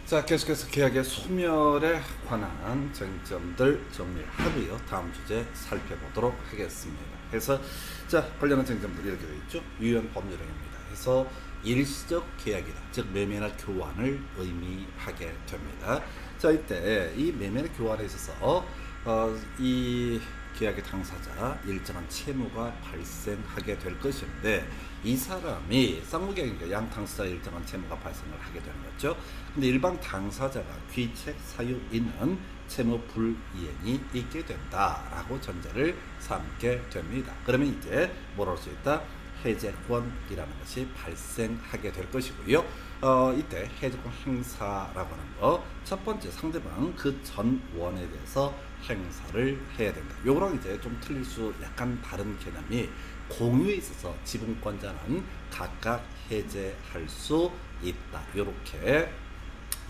자, 계속해서 계약의 소멸에 관한 쟁점들 정리하고요. 다음 주제 살펴보도록 하겠습니다. 그래서 관련한 쟁점들 이렇게 되어 있죠. 유효한 법률행위입니다. 그래서 일시적 계약이다. 즉 매매나 교환을 의미하게 됩니다. 자, 이때 이 매매나 교환에 있어서 이 계약의 당사자 일정한 채무가 발생하게 될 것인데, 이 사람이 쌍무계약이니까 양 당사자 일정한 채무가 발생을 하게 되는 거죠. 근데 일반 당사자가 귀책 사유 있는 채무 불이행이 있게 된다라고 전제를 삼게 됩니다. 그러면 이제 뭐라고 할 수 있다? 해제권이라는 것이 발생하게 될 것이고요. 이때 해제권 행사라고 하는 거, 첫 번째 상대방 그 전 원에 대해서 행사를 해야 된다. 요거랑 이제 좀 틀릴 수 약간 다른 개념이, 공유에 있어서 지분권자는 각각 해제할 수 있다. 요렇게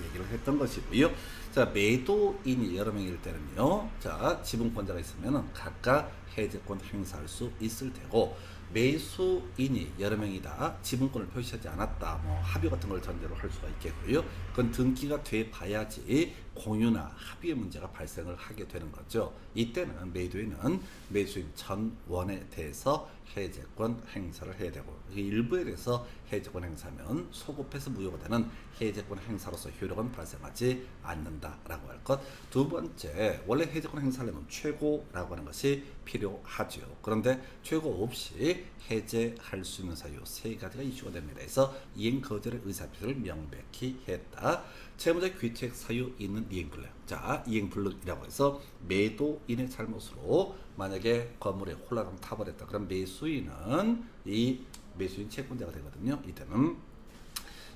얘기를 했던 것이고요. 자, 매도인이 여러 명일 때는요, 자, 지분권자가 있으면은 각각 해제권 행사할 수 있을 테고, 매수인이 여러 명이다, 지분권을 표시하지 않았다, 뭐 합의 같은 걸 전제로 할 수가 있겠고요. 그건 등기가 돼 봐야지 공유나 합의의 문제가 발생을 하게 되는 거죠. 이때는 매도인은 매수인 전원에 대해서 해제권 행사를 해야 되고, 일부에 대해서 해제권 행사면 소급해서 무효가 되는 해제권 행사로서 효력은 발생하지 않는다라고 할 것. 두 번째, 원래 해제권 행사하려면 최고라고 하는 것이 필요하죠. 그런데 최고 없이 해제할 수 있는 사유 세 가지가 이슈가 됩니다. 그래서 이행 거절의 의사표시를 명백히 했다. 채무자 귀책 사유 있는 이행불능. 자, 이행불능이라고 해서 매도인의 잘못으로 만약에 건물에 홀라당 타버렸다. 그럼 매수인은 이 매수인 채권자가 되거든요. 이때는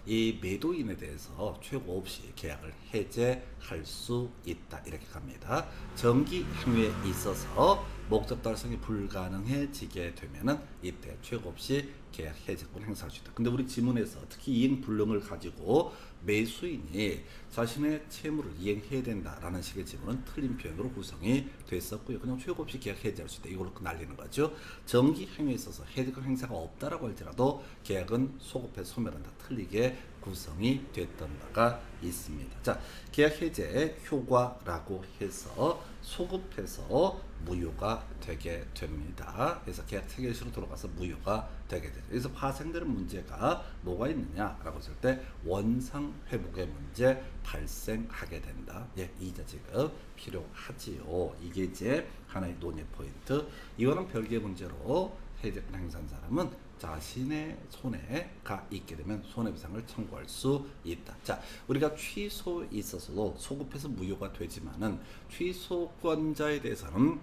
이 매도인에 대해서 최고 없이 계약을 해제할 수 있다. 이렇게 갑니다. 정기 행위에 있어서 목적 달성이 불가능해지게 되면은 이때 최고 없이 계약 해제권 행사할 수 있다. 근데 우리 지문에서 특히 이행 불능을 가지고 매수인이 자신의 채무를 이행해야 된다라는 식의 지문은 틀린 표현으로 구성이 됐었고요. 그냥 최고 없이 계약 해제할 수 있다. 이걸로 날리는 거죠. 정기 행위에 있어서 해제권 행사가 없다라고 할지라도 계약은 소급해서 소멸한다. 틀리게 구성이 됐던 바가 있습니다. 자, 계약 해제 효과라고 해서 소급해서 무효가 되게 됩니다. 그래서 계약 체결시로 돌아가서 무효가 되게 되죠. 그래서 파생되는 문제가 뭐가 있느냐라고 했을 때 원상 회복의 문제 발생하게 된다. 예, 이자 지급 필요하지요. 이게 이제 하나의 논의 포인트. 이거는 별개의 문제로 해제권 행사한 사람은 자신의 손해가 있게 되면 손해배상을 청구할 수 있다. 자, 우리가 취소에 있어서도 소급해서 무효가 되지만은 취소권자에 대해서는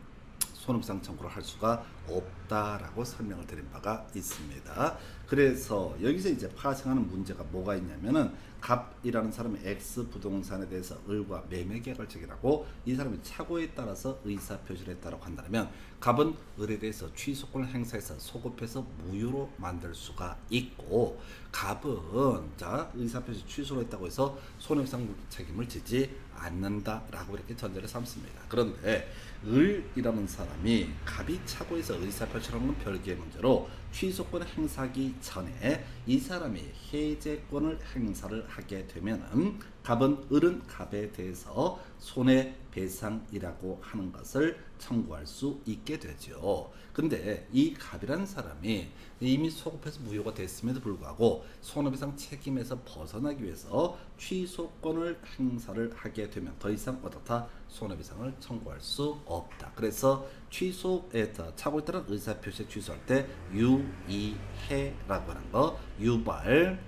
손해배상 청구를 할 수가 없다라고 설명을 드린 바가 있습니다. 그래서 여기서 이제 파생하는 문제가 뭐가 있냐면은, 갑이라는 사람이 X 부동산에 대해서 을과 매매 계약을 체결하고 이 사람이 착오에 따라서 의사 표시를 했다고 한다면, 갑은 을에 대해서 취소권을 행사해서 소급해서 무효로 만들 수가 있고, 갑은 자 의사 표시 취소를 했다고 해서 손해배상 책임을 지지 않는다라고 이렇게 전제를 삼습니다. 그런데 을이라는 사람이 갑이 착오해서 의사 표시를 한 건 별개의 문제로, 취소권 행사하기 전에 이 사람이 해제권을 행사를 하게 되면은 을은 갑에 대해서 손해배상이라고 하는 것을 청구할 수 있게 되죠. 근데 이 갑이라는 사람이 이미 소급해서 무효가 됐음에도 불구하고 손해배상 책임에서 벗어나기 위해서 취소권을 행사를 하게 되면 더 이상 어떻다? 손해배상을 청구할 수 없다. 그래서 취소에 착오에 따른 의사표시 취소할 때 유이해라고 하는 거, 유발,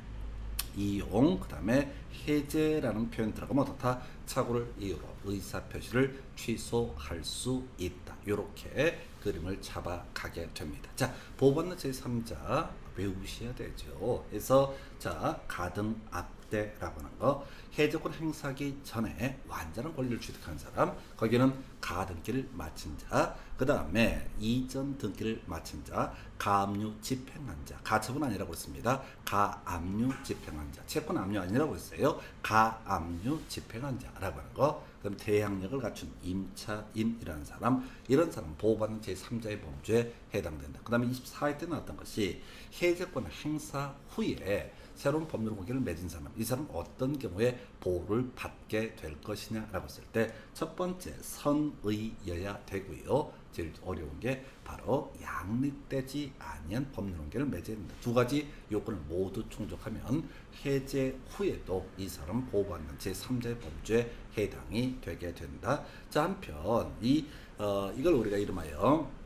이용, 그 다음에 해제라는 표현 들어가면 어떻다? 착오를 이유로 의사표시를 취소할 수 있다. 이렇게 그림을 잡아가게 됩니다. 자, 보호받는 제3자 외우셔야 되죠. 그래서 자, 가등압대라고 하는 거, 해제권 행사하기 전에 완전한 권리를 취득한 사람, 거기는 가등기를 마친 자, 그 다음에 이전 등기를 마친 자, 가압류 집행한 자, 가처분 아니라고 했습니다. 가압류 집행한 자, 채권 압류 아니라고 했어요. 가압류 집행한 자라고 하는 거. 그럼 대항력을 갖춘 임차인이라는 사람, 이런 사람 보호받는 제3자의 범죄에 해당된다. 그 다음에 24회 때 나왔던 것이 해제권 행사 후에 새로운 법률 관계를 맺은 사람, 이 사람은 어떤 경우에 보호를 받게 될 것이냐라고 했을 때 첫 번째 선의여야 되고요. 제일 어려운 게 바로 양립되지 아니한 법률 관계를 맺어야 됩니다. 두 가지 요건을 모두 충족하면 해제 후에도 이 사람은 보호받는 제3자의 범죄에 해당이 되게 된다. 자, 한편 이걸 우리가 이름하여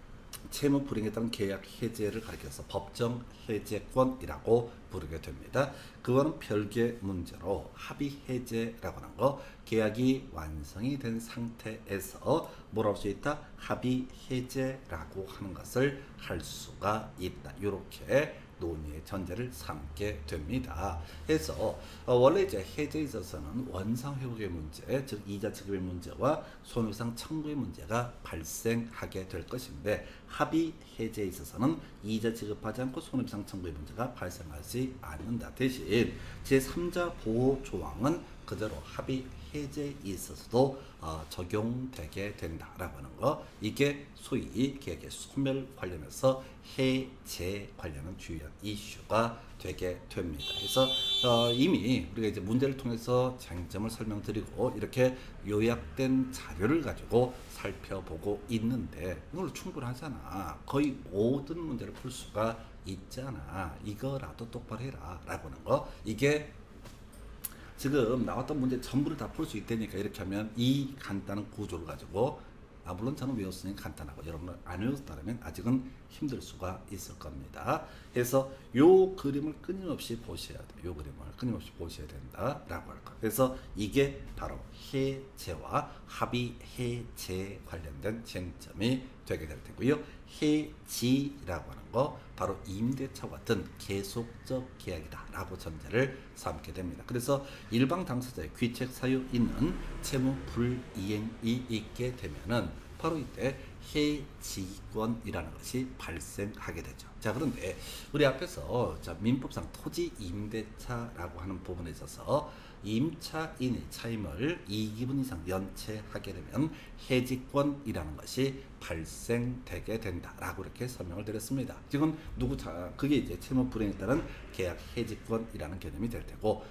채무 불이행에 따른 계약 해제를 가리켜서 법정 해제권이라고 부르게 됩니다. 그거는 별개의 문제로 합의 해제라고 하는 거, 계약이 완성이 된 상태에서 뭐라고 수 있다? 합의 해제라고 하는 것을 할 수가 있다. 이렇게 논의의 전제를 삼게 됩니다. 그래서 원래 이제 해제에 있어서는 원상 회복의 문제, 즉 이자 지급의 문제와 손해배상 청구의 문제가 발생하게 될 것인데, 합의 해제에 있어서는 이자 지급하지 않고 손해배상 청구의 문제가 발생하지 않는다. 대신 제3자 보호 조항은 그대로 합의 해제에 있어서도 적용되게 된다라고 하는 거, 이게 소위 계약의 소멸 관련해서 해제 관련한 주요한 이슈가 되게 됩니다. 그래서 이미 우리가 이제 문제를 통해서 쟁점을 설명드리고 이렇게 요약된 자료를 가지고 살펴보고 있는데 이걸로 충분하잖아. 거의 모든 문제를 풀 수가 있잖아. 이거라도 똑바로 해라 라고 하는 거, 이게 지금 나왔던 문제 전부를 다 풀 수 있다니까. 이렇게 하면 이 간단한 구조를 가지고, 물론 저는 외웠으니 간단하고 여러분은 안 외웠다면 아직은 힘들 수가 있을 겁니다. 그래서 요 그림을 끊임없이 보셔야 돼요. 요 그림을 끊임없이 보셔야 된다라고 할 거예요. 그래서 이게 바로 해제와 합의 해제 관련된 쟁점이 되게 될 테고요. 해지라고 하는 거 바로 임대차와 같은 계속적 계약이다라고 전제를 삼게 됩니다. 그래서 일방 당사자의 귀책 사유 있는 채무 불이행이 있게 되면은 바로 이때 해지권이라는 것이 발생하게 되죠. 자, 그런데 우리 앞에서 민법상 토지 임대차라고 하는 부분에 있어서 임차인의 차임을 2기분 이상 연체하게 되면 해지권이라는 것이 발생되게 된다라고 이렇게 설명을 드렸습니다. 지금 그게 이제 채무 불이행에 따른 계약 해지권이라는 개념이 될 테고,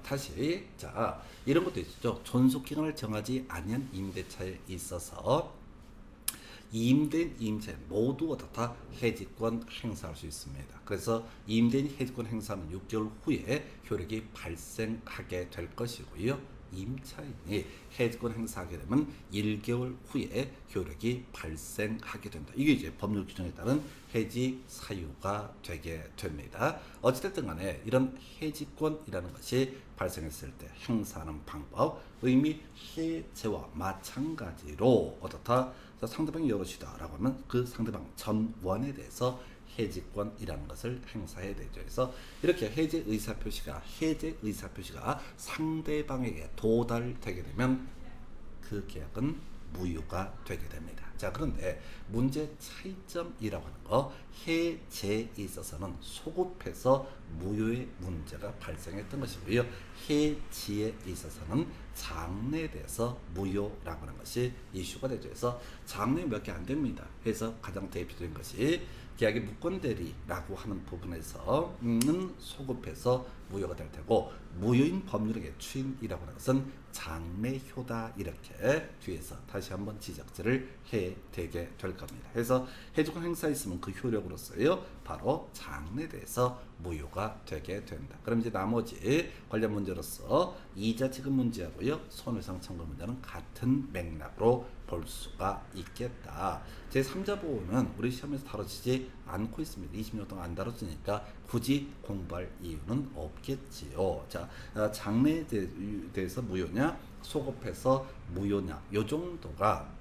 다시 이런 것도 있죠. 존속 기간을 정하지 아니한 임대차에 있어서 임대인, 임차인 모두 다 해지권 행사할 수 있습니다. 그래서 임대인이 해지권 행사하면 6개월 후에 효력이 발생하게 될 것이고요. 임차인이 해지권 행사하게 되면 1개월 후에 효력이 발생하게 된다. 이게 이제 법률 규정에 따른 해지 사유가 되게 됩니다. 어찌됐든 간에 이런 해지권이라는 것이 발생했을 때 행사하는 방법, 의미 해제와 마찬가지로 어떻다? 상대방이 여럿이다 라고 하면 그 상대방 전원에 대해서 해지권이라는 것을 행사해야 되죠. 그래서 이렇게 해제 의사표시가 상대방에게 도달되게 되면 그 계약은 무효가 되게 됩니다. 자, 그런데 문제 차이점이라고 하는 거, 해제에 있어서는 소급해서 무효의 문제가 발생했던 것이고요. 해지에 있어서는 장래돼서 무효라고 하는 것이 이슈가 되죠. 그래서 장래 몇 개 안 됩니다. 그래서 가장 대표적인 것이 계약의 무권대리라고 하는 부분에서는 소급해서 무효가 될 테고, 무효인 법률의 추인이라고 하는 것은 장래효다, 이렇게 뒤에서 다시 한번 지적질을 해 되게 될 겁니다. 그래서 해지권 행사했으면 그 효력으로서요 바로 장래돼서 무효가 되게 된다. 그럼 이제 나머지 관련 문제로서 이자 지급 문제하고요 손해배상 청구 문제는 같은 맥락으로 볼 수가 있겠다. 제3자 보호는 우리 시험에서 다뤄지지 않고 있습니다. 20년 동안 안 다뤄지니까 굳이 공부할 이유는 없겠지요. 자, 장래에 대해서 무효냐, 소급해서 무효냐, 요 정도가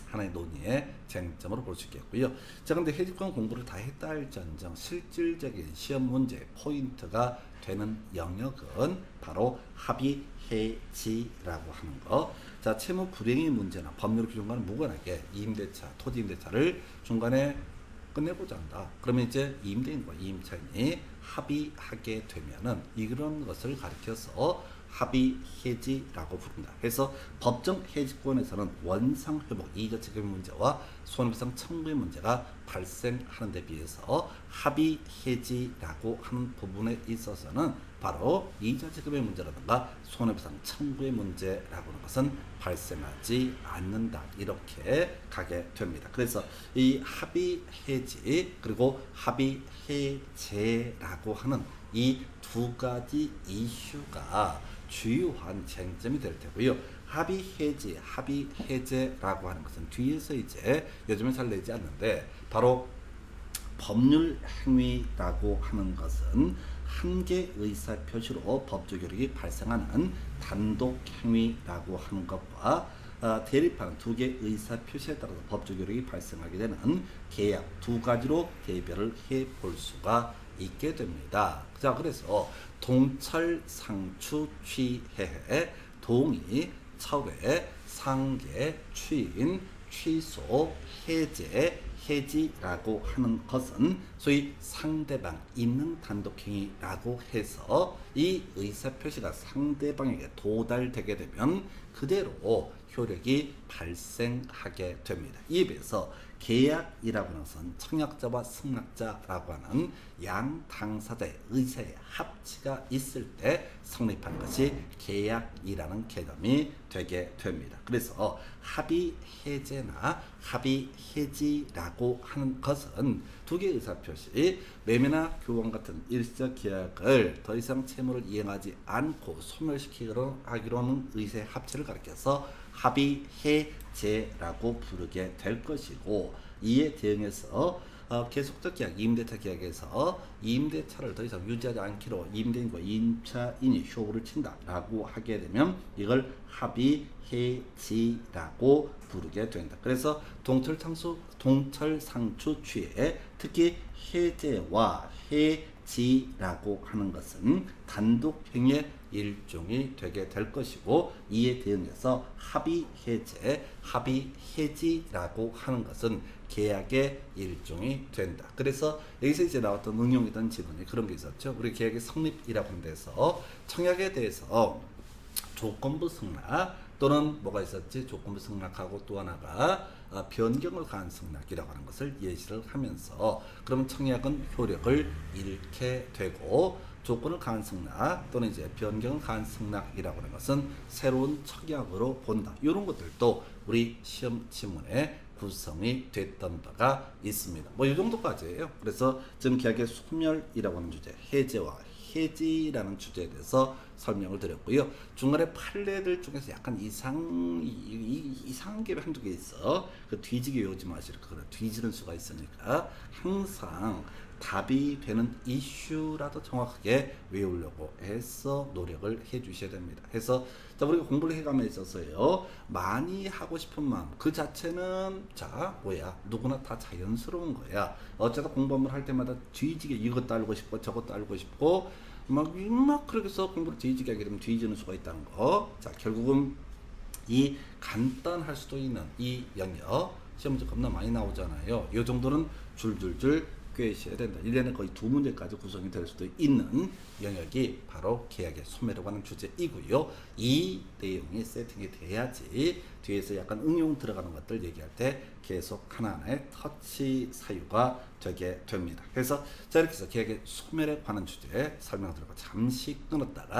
하나의 논의의 쟁점으로 볼 수 있겠고요. 자, 근데 해지권 공부를 다 했다 할지언정 실질적인 시험 문제 포인트가 되는 영역은 바로 합의 해지라고 하는 거. 자, 채무 불이행의 문제나 법률 규정과는 무관하게 임대차, 토지 임대차를 중간에 끝내고자 한다. 그러면 이제 임대인과 임차인이 합의하게 되면은 이런 것을 가리켜서 합의 해지라고 부른다. 그래서 법정 해지권에서는 원상 회복, 이자 지급의 문제와 손해배상 청구의 문제가 발생하는 데 비해서 합의 해지라고 하는 부분에 있어서는 바로 이자 지급의 문제라든가 손해배상 청구의 문제라고 하는 것은 발생하지 않는다. 이렇게 가게 됩니다. 그래서 이 합의 해지 그리고 합의 해제라고 하는 이 두 가지 이슈가 주요한 쟁점이 될 테고요. 합의 해지, 합의 해제라고 하는 것은 뒤에서 이제 요즘에 잘 내지 않는데 바로 법률 행위라고 하는 것은 한 개 의사 표시로 법적 효력이 발생하는 단독 행위라고 하는 것과 대립하는 두 개의 의사 표시에 따라서 법적 효력이 발생하게 되는 계약 두 가지로 개별을 해 볼 수가 있게 됩니다. 자, 그래서 동철, 상추, 취해, 동의, 철회, 상계, 취인, 취소, 해제, 해지라고 하는 것은 소위 상대방 있는 단독행위라고 해서 이 의사표시가 상대방에게 도달되게 되면 그대로 효력이 발생하게 됩니다. 이에 비해서 계약이라고 하는 것은 청약자와 승낙자라고 하는 양 당사자의 의사의 합치가 있을 때 성립하는 것이 계약이라는 개념이 되게 됩니다. 그래서 합의 해제나 합의 해지라고 하는 것은 두 개의 의사표시, 매매나 교환 같은 일시적 계약을 더 이상 채무를 이행하지 않고 소멸시키기로 하기로는 의사의 합치를 가리켜서 합의 해제라고 부르게 될 것이고, 이에 대응해서 계속적 계약, 임대차 계약에서 임대차를 더 이상 유지하지 않기로 임대인과 임차인이 효부를 친다라고 하게 되면 이걸 합의 해지라고 부르게 된다. 그래서 동철 상추 취해 특히 해제와 해지라고 하는 것은 단독 행위의 일종이 되게 될 것이고, 이에 대응해서 합의 해제, 합의 해지라고 하는 것은 계약의 일종이 된다. 그래서 여기서 이제 나왔던 응용이던 지문이 그런 게 있었죠. 우리 계약의 성립이라고 하는 데서 청약에 대해서 조건부 승낙 또는 뭐가 있었지? 조건부 승낙하고 또 하나가 변경을 가한 승낙이라고 하는 것을 예시를 하면서, 그러면 청약은 효력을 잃게 되고 조건을 가한 승낙 또는 이제 변경을 가한 승낙이라고 하는 것은 새로운 청약으로 본다. 이런 것들도 우리 시험 지문에 구성이 됐던 바가 있습니다. 뭐 이 정도까지예요. 그래서 지금 계약의 소멸이라고 하는 주제, 해제와 해지라는 주제에 대해서 설명을 드렸고요. 중간에 판례들 중에서 약간 이상한 게 한두 개 있어. 그 뒤지게 외우지 마시라. 그래, 뒤지는 수가 있으니까 항상 답이 되는 이슈라도 정확하게 외우려고 해서 노력을 해 주셔야 됩니다. 해서 자, 우리가 공부를 해감에 있어서요, 많이 하고 싶은 마음 그 자체는 누구나 다 자연스러운 거야. 어쩌다 공부 한번 할 때마다 뒤지게 이것도 알고 싶고 저것도 알고 싶고 막 그렇게 해서 공부를 뒤지게 하게 되면 뒤지는 수가 있다는 거. 자, 결국은 이 간단할 수도 있는 이 영역 시험 문제 겁나 많이 나오잖아요. 이 정도는 줄줄줄 꿰셔야 된다. 1년에 거의 2문제까지 구성이 될 수도 있는 영역이 바로 계약의 소멸이라고 하는 주제이고요. 이 내용이 세팅이 돼야지 뒤에서 약간 응용 들어가는 것들 얘기할 때 계속 하나하나의 터치 사유가 되게 됩니다. 그래서 자, 이렇게 해서 계약의 소멸에 관한 주제 설명드리고 잠시 끊었다가